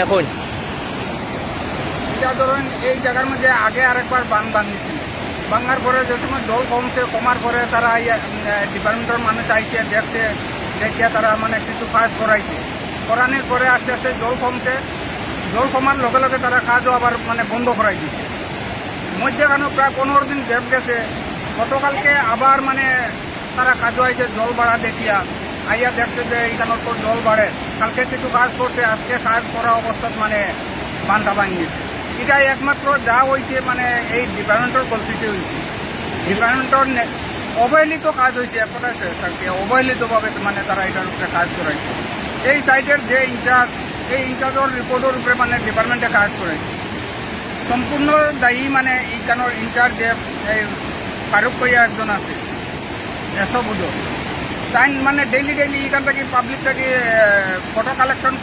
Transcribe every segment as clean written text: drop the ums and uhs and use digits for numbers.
এখন এটা ধরুন এই জায়গার মধ্যে আগে আরেকবার বান বানিয়েছিল, ভাঙার পরে যে সময় জল কমার পরে তারা ডিপার্টমেন্টের মানুষ আইছে দেখতে, দেখিয়া তারা মানে কিছু কাজ করানোর পরে আস্তে আস্তে জল কমার লগে লগে তারা কাজও আবার মানে বন্ধ করাই দিচ্ছে। মধ্যখানে প্রায় 15 দিন গ্যাপ গেছে, গতকালকে আবার মানে তারা কাজও আইছে জল বাড়া দেখিয়া আইয়া দেখছে যে এইখানের পর জল বাড়ে, কালকে কিছু কাজ করছে, আজকে কাজ করা অবস্থাত মানে বান্ধা ভাঙিয়েছে। এটা একমাত্র যা হয়েছে মানে এই ডিপার্টমেন্টের গলতিতে হয়েছে, ডিপার্টমেন্টের অবহেলিত কাজ হয়েছে, এক কথা অবহেলিতভাবে মানে তারা এটার উপরে কাজ করাইছে। এই সাইটের যে ইনচার্জ, এই ইনচার্জের রিপোর্টের উপরে মানে ডিপার্টমেন্টে কাজ করাইছে। সম্পূর্ণ দায়ী মানে এইখানের ইনচার্জ যে এই ফারুক কইয়া একজন আছে এসবুধ, তাই মানে ডেইলি এখান থেকে পাবলিক থেকে ফটো কালেকশন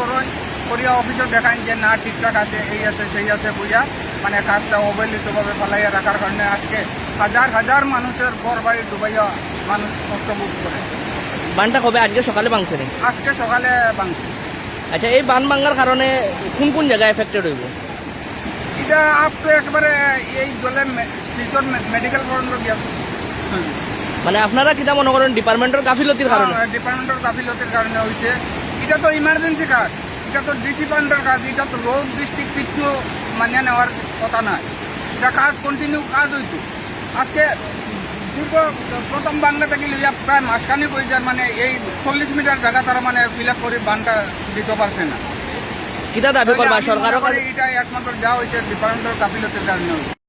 করিয়া অফিসে দেখান যে না ঠিকঠাক আছে, এই আছে সেই আছে বুঝা মানে কাজটা অবহেলিতভাবে ফেলাইয়া রাখার কারণে আজকে হাজার হাজার মানুষের ঘর বাড়ি ডুবাইয়া মানুষ কষ্টভোগ করে। বানটা কবে? আজকে সকালে ভাঙছে নি? আজকে সকালে ভাঙছে। আচ্ছা, এই বান ভাঙার কারণে কোন কোন জায়গায় এফেক্টেড হইব? এটা আপনি একবারে এই জলে সিজন মেডিকেল পর্যন্ত গিয়েছে। মানে আপনারা কিটা মনে করেন ডিপার্টমেন্টের গাফিলতির কারণে? ডিপার্টমেন্টের গাফিলতির কারণে হয়েছে। এটা তো ইমার্জেন্সি কাজ, এটা তো ডিপার্টমেন্টের কাজ, এটা তো রোড ডিস্ট্রিক্ট কিছু মানিয়ে নেওয়ার কথা নয়। এটা কাজ কন্টিনিউ কাজ হইতো। আজকে দীর্ঘ প্রথম বাংলা থেকে লইয়া প্রায় মাসখানি হয়ে যায়, মানে এই 40 মিটার জায়গা তারা মানে ফিল আপ করে বানটা দিতে পারছে না। কিটা দাবি করবা সরকারও? এটা একমাত্র যা হয়েছে ডিপার্টমেন্টের গাফিলতির কারণে হয়েছে।